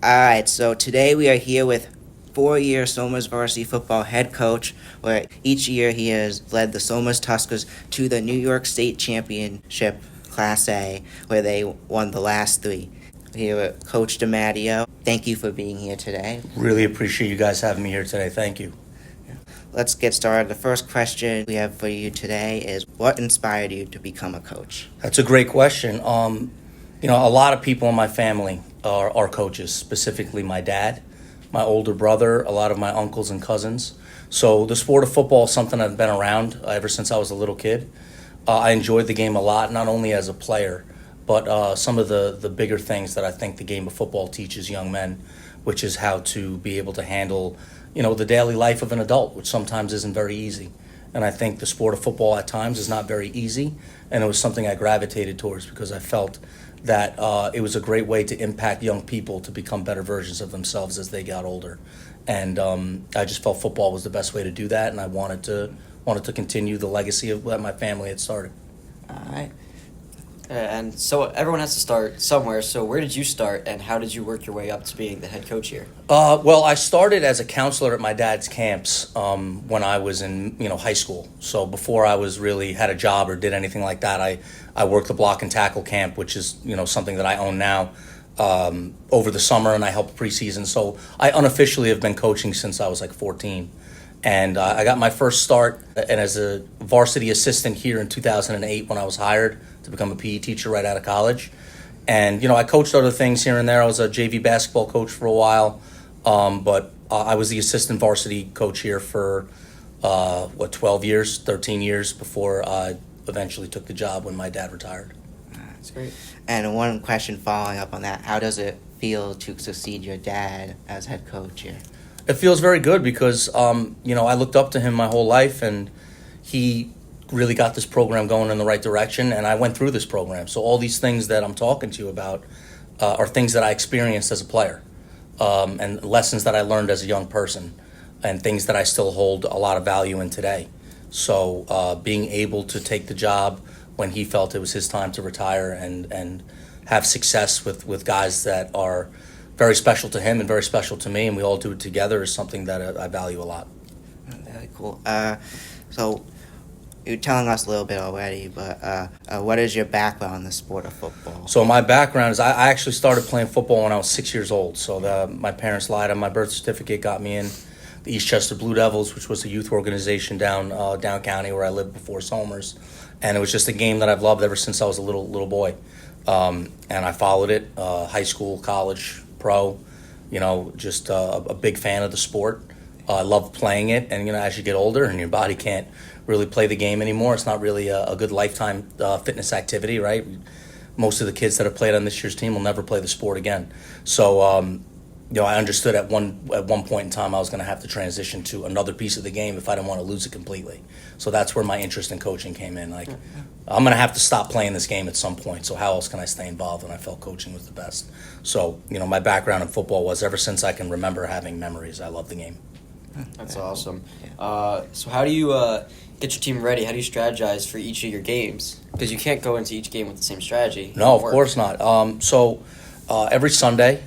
All right, so today we are here with four-year Somers Varsity football head coach, where each year he has led the Somers Tuskers to the New York State Championship Class A, where they won the last three. Here with Coach DeMatteo. Thank you for being here today. Really appreciate you guys having me here today. Thank you. Let's get started. The first question we have for you today is, what inspired you to become a coach? That's a great question. A lot of people in my family are coaches, specifically my dad, my older brother, a lot of my uncles and cousins. So the sport of football is something I've been around ever since I was a little kid. I enjoyed the game a lot, not only as a player, but some of the bigger things that I think the game of football teaches young men, which is how to be able to handle, the daily life of an adult, which sometimes isn't very easy. And I think the sport of football at times is not very easy, and it was something I gravitated towards because I felt that it was a great way to impact young people to become better versions of themselves as they got older. And I just felt football was the best way to do that, and I wanted to continue the legacy of what my family had started. All right. And so everyone has to start somewhere. So where did you start, and how did you work your way up to being the head coach here? Well, I started as a counselor at my dad's camps when I was in high school. So before I was really had a job or did anything like that, I worked the block and tackle camp, which is something that I own now, over the summer, and I helped preseason. So I unofficially have been coaching since I was like 14. And I got my first start and as a varsity assistant here in 2008 when I was hired to become a PE teacher right out of college. And, I coached other things here and there. I was a JV basketball coach for a while, but I was the assistant varsity coach here for, 12 years, 13 years before I eventually took the job when my dad retired. That's great. And one question following up on that, how does it feel to succeed your dad as head coach here? It feels very good because, I looked up to him my whole life, and he really got this program going in the right direction, and I went through this program. So all these things that I'm talking to you about are things that I experienced as a player, and lessons that I learned as a young person, and things that I still hold a lot of value in today. So being able to take the job when he felt it was his time to retire and have success with guys that are very special to him and very special to me, and we all do it together, is something that I value a lot. Very cool. So you're telling us a little bit already, but what is your background in the sport of football? So my background is I actually started playing football when I was 6 years old. So my parents lied on my birth certificate, got me in the Eastchester Blue Devils, which was a youth organization down county where I lived before Somers. And it was just a game that I've loved ever since I was a little boy. And I followed it, high school, college, pro, just a big fan of the sport. I love playing it, and as you get older and your body can't really play the game anymore, it's not really a good lifetime fitness activity, right? Most of the kids that have played on this year's team will never play the sport again. So, I understood at one point in time I was going to have to transition to another piece of the game if I didn't want to lose it completely. So that's where my interest in coaching came in. Like, I'm going to have to stop playing this game at some point, so how else can I stay involved? And I felt coaching was the best. So, my background in football was ever since I can remember having memories. I love the game. That's awesome. So how do you get your team ready? How do you strategize for each of your games? Because you can't go into each game with the same strategy. No, of course not. So every Sunday,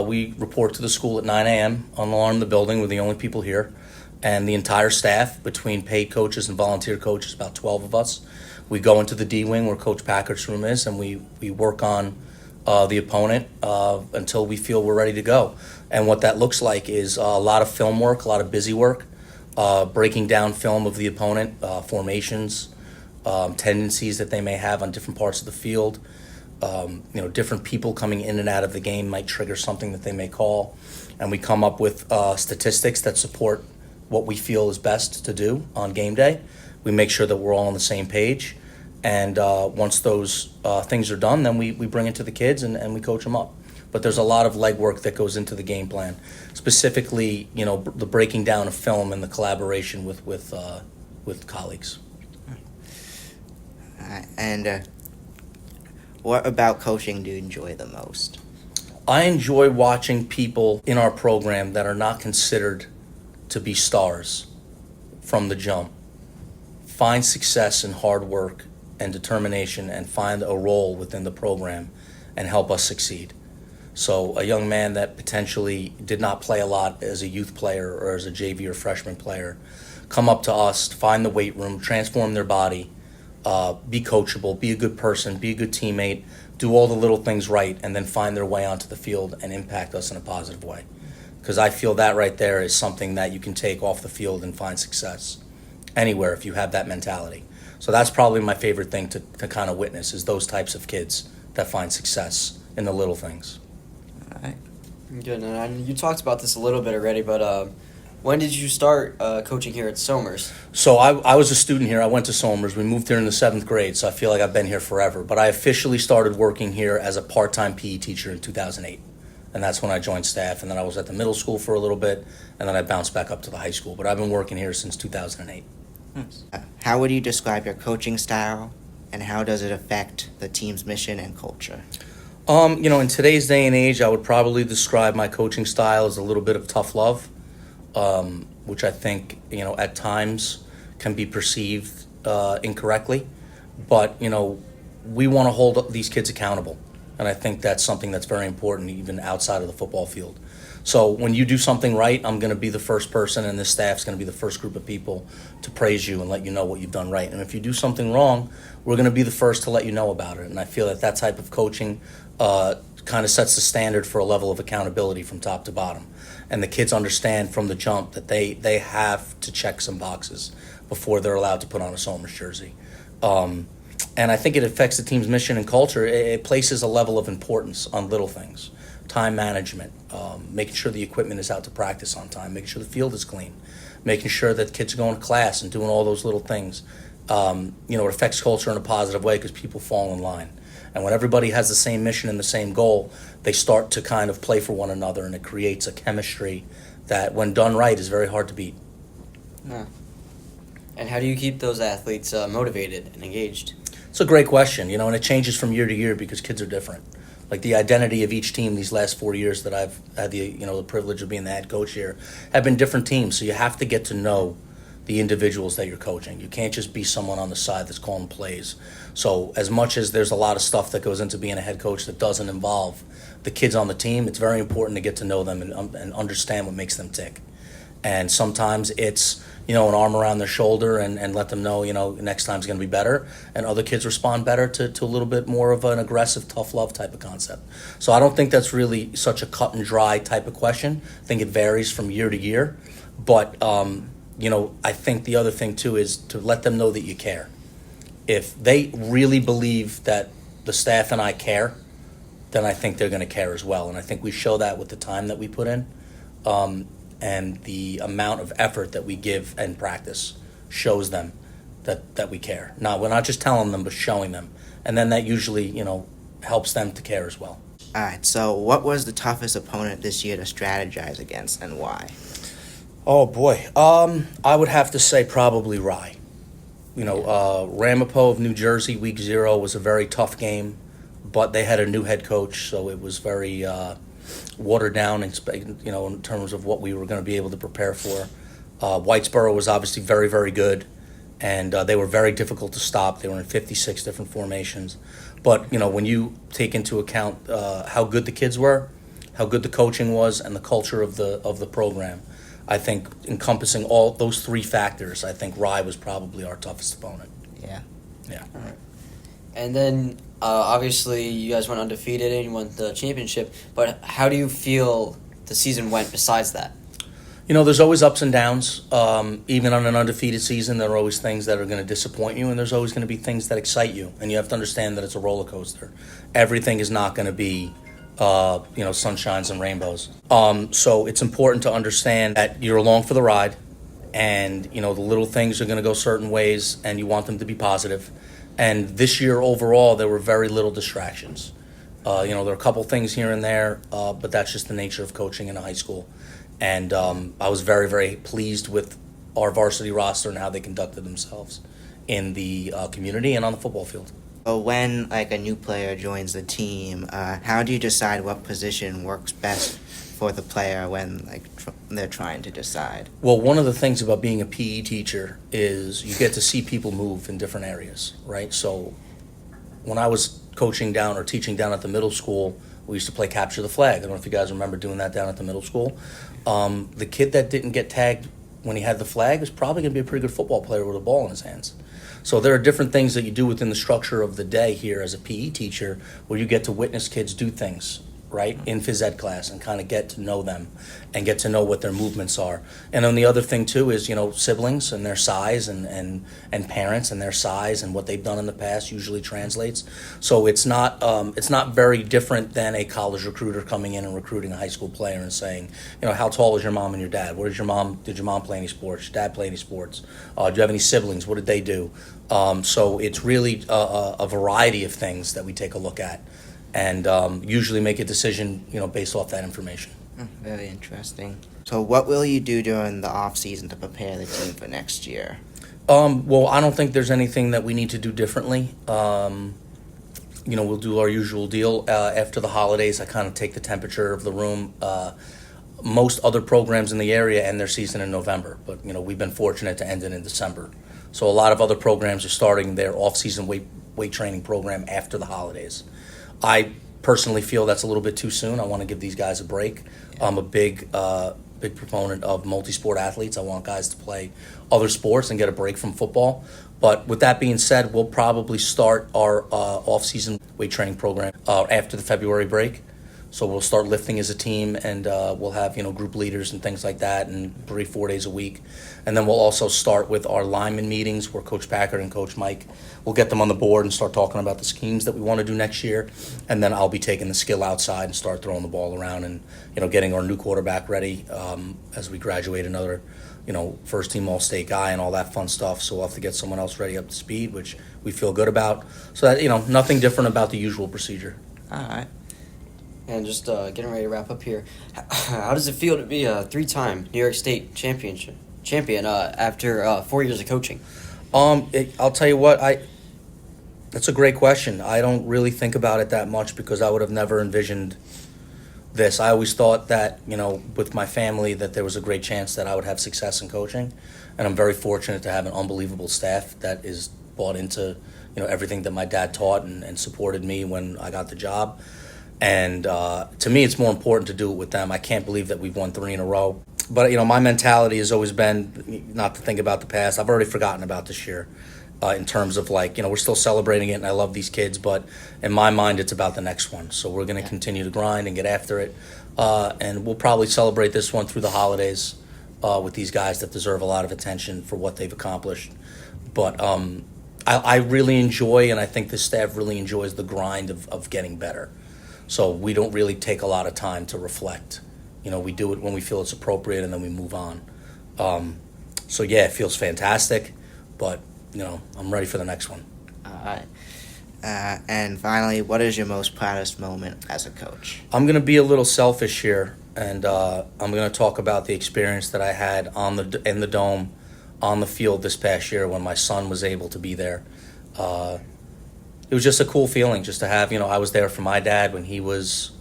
we report to the school at 9 a.m. Unalarm the building. We're the only people here. And the entire staff, between paid coaches and volunteer coaches, about 12 of us, we go into the D wing where Coach Packert's room is, and we work on the opponent until we feel we're ready to go. And what that looks like is a lot of film work, a lot of busy work, breaking down film of the opponent, formations, tendencies that they may have on different parts of the field. Different people coming in and out of the game might trigger something that they may call. And we come up with statistics that support what we feel is best to do on game day. We make sure that we're all on the same page. And once those things are done, then we bring it to the kids and we coach them up. But there's a lot of legwork that goes into the game plan, specifically, the breaking down of film and the collaboration with colleagues. And what about coaching do you enjoy the most? I enjoy watching people in our program that are not considered to be stars from the jump find success in hard work and determination and find a role within the program and help us succeed. So a young man that potentially did not play a lot as a youth player or as a JV or freshman player, come up to us, find the weight room, transform their body, be coachable, be a good person, be a good teammate, do all the little things right, and then find their way onto the field and impact us in a positive way. Because I feel that right there is something that you can take off the field and find success anywhere if you have that mentality. So that's probably my favorite thing to kind of witness is those types of kids that find success in the little things. All right. Good. And you talked about this a little bit already, but when did you start coaching here at Somers? So I was a student here. I went to Somers. We moved here in the 7th grade, so I feel like I've been here forever. But I officially started working here as a part-time PE teacher in 2008. And that's when I joined staff. And then I was at the middle school for a little bit, and then I bounced back up to the high school. But I've been working here since 2008. How would you describe your coaching style, and how does it affect the team's mission and culture? In today's day and age, I would probably describe my coaching style as a little bit of tough love, which I think, at times can be perceived incorrectly. But, we want to hold these kids accountable. And I think that's something that's very important even outside of the football field. So when you do something right, I'm going to be the first person, and this staff's going to be the first group of people to praise you and let you know what you've done right. And if you do something wrong, we're going to be the first to let you know about it. And I feel that type of coaching kind of sets the standard for a level of accountability from top to bottom. And the kids understand from the jump that they have to check some boxes before they're allowed to put on a Somers jersey. And I think it affects the team's mission and culture. It places a level of importance on little things. Time management, making sure the equipment is out to practice on time, making sure the field is clean, making sure that kids are going to class and doing all those little things. It affects culture in a positive way because people fall in line. And when everybody has the same mission and the same goal, they start to kind of play for one another, and it creates a chemistry that, when done right, is very hard to beat. Yeah. And how do you keep those athletes motivated and engaged? It's a great question, and it changes from year to year because kids are different. Like the identity of each team these last 4 years that I've had the privilege of being the head coach here have been different teams. So you have to get to know the individuals that you're coaching. You can't just be someone on the side that's calling plays. So as much as there's a lot of stuff that goes into being a head coach that doesn't involve the kids on the team, it's very important to get to know them and understand what makes them tick. And sometimes it's, an arm around their shoulder and let them know, next time's going to be better. And other kids respond better to a little bit more of an aggressive, tough love type of concept. So I don't think that's really such a cut and dry type of question. I think it varies from year to year. But, I think the other thing, too, is to let them know that you care. If they really believe that the staff and I care, then I think they're going to care as well. And I think we show that with the time that we put in. And the amount of effort that we give and practice shows them that we care. Now, we're not just telling them, but showing them. And then that usually, helps them to care as well. All right, so what was the toughest opponent this year to strategize against, and why? Oh, boy. I would have to say probably Rye. Ramapo of New Jersey, week 0, was a very tough game, but they had a new head coach, so it was very watered down, in terms of what we were going to be able to prepare for. Whitesboro was obviously very, very good, and they were very difficult to stop. They were in 56 different formations. But, when you take into account how good the kids were, how good the coaching was, and the culture of the program, I think encompassing all those 3 factors, I think Rye was probably our toughest opponent. Yeah. Yeah. All right. And then, obviously, you guys went undefeated and you won the championship. But how do you feel the season went besides that? There's always ups and downs. Even on an undefeated season, there are always things that are going to disappoint you, and there's always going to be things that excite you. And you have to understand that it's a roller coaster. Everything is not going to be, sunshines and rainbows. So it's important to understand that you're along for the ride, and, the little things are going to go certain ways, and you want them to be positive. And this year overall, there were very little distractions. There are a couple things here and there, but that's just the nature of coaching in a high school. And I was very, very pleased with our varsity roster and how they conducted themselves in the community and on the football field. So when a new player joins the team, how do you decide what position works best for the player when they're trying to decide? Well, one of the things about being a PE teacher is you get to see people move in different areas, right? So when I was coaching down or teaching down at the middle school, We used to play capture the flag. I don't know if you guys remember doing that down at the middle school. The kid that didn't get tagged when he had the flag is probably going to be a pretty good football player with a ball in his hands. So there are different things that you do within the structure of the day here as a PE teacher where you get to witness kids do things, right, in phys ed class and kind of get to know them and get to know what their movements are. And then the other thing too is, siblings and their size and parents and their size and what they've done in the past usually translates. So it's not very different than a college recruiter coming in and recruiting a high school player and saying, how tall is your mom and your dad? Did your mom play any sports? Your dad play any sports? Do you have any siblings? What did they do? So it's really a variety of things that we take a look at and usually make a decision, based off that information. Very interesting. So what will you do during the off season to prepare the team for next year? Well, I don't think there's anything that we need to do differently. We'll do our usual deal. After the holidays, I kind of take the temperature of the room. Most other programs in the area end their season in November, but we've been fortunate to end it in December. So a lot of other programs are starting their off-season weight training program after the holidays. I personally feel that's a little bit too soon. I want to give these guys a break. I'm a big proponent of multi-sport athletes. I want guys to play other sports and get a break from football. But with that being said, we'll probably start our off-season weight training program after the February break. So we'll start lifting as a team, and we'll have group leaders and things like that, and 3-4 days a week. And then we'll also start with our lineman meetings, where Coach Packard and Coach Mike will get them on the board and start talking about the schemes that we want to do next year. And then I'll be taking the skill outside and start throwing the ball around, and getting our new quarterback ready as we graduate another first team All-State guy and all that fun stuff. So we'll have to get someone else ready up to speed, which we feel good about. So that nothing different about the usual procedure. All right. And just getting ready to wrap up here. How does it feel to be a 3-time New York State champion after 4 years of coaching? I'll tell you what, that's a great question. I don't really think about it that much because I would have never envisioned this. I always thought that, with my family, that there was a great chance that I would have success in coaching. And I'm very fortunate to have an unbelievable staff that is bought into, everything that my dad taught and supported me when I got the job. And to me, it's more important to do it with them. I can't believe that we've won 3 in a row. But, my mentality has always been not to think about the past. I've already forgotten about this year in terms of we're still celebrating it and I love these kids. But in my mind, it's about the next one. So we're going to continue to grind and get after it. And we'll probably celebrate this one through the holidays with these guys that deserve a lot of attention for what they've accomplished. But I really enjoy, and I think the staff really enjoys the grind of getting better. So we don't really take a lot of time to reflect. We do it when we feel it's appropriate, and then we move on. So yeah, it feels fantastic, but I'm ready for the next one. All right. And finally, what is your most proudest moment as a coach? I'm going to be a little selfish here, and I'm going to talk about the experience that I had in the Dome, on the field this past year when my son was able to be there. It was just a cool feeling just to have, I was there for my dad when he was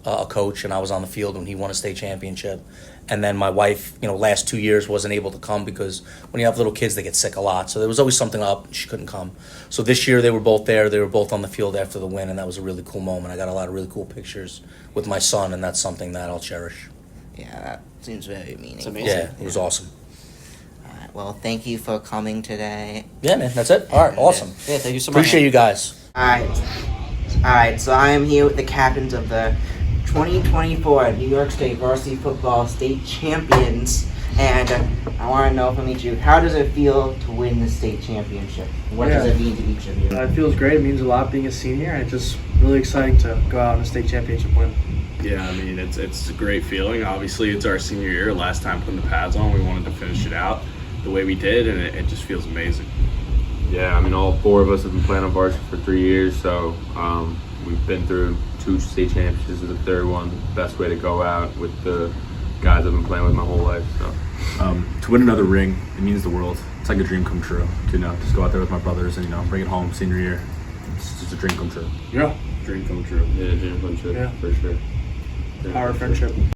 a coach, and I was on the field when he won a state championship. And then my wife, last 2 years wasn't able to come because when you have little kids, they get sick a lot. So there was always something up. She couldn't come. So this year they were both there. They were both on the field after the win, and that was a really cool moment. I got a lot of really cool pictures with my son, and that's something that I'll cherish. Yeah, that seems very meaningful. It's amazing. Yeah, it was awesome. All right. Well, thank you for coming today. Yeah, man, that's it. All right, awesome. Yeah, thank you so much. Appreciate you guys. All right. So I am here with the captains of the 2024 New York State Varsity Football State Champions, and I want to know from each of you, how does it feel to win the state championship? What does it mean to each of you? It feels great. It means a lot being a senior, and it's just really exciting to go out in a state championship win. Yeah, I mean, it's a great feeling. Obviously, it's our senior year. Last time putting the pads on, we wanted to finish it out the way we did, and it just feels amazing. Yeah, I mean, all 4 of us have been playing on varsity for 3 years, so we've been through 2 state championships. This is the 3rd one. Best way to go out with the guys I've been playing with my whole life. So to win another ring, it means the world. It's like a dream come true to just go out there with my brothers and bring it home senior year. It's just a dream come true. Yeah. Dream come true. yeah, dream come true, Yeah. for sure. Power of friendship.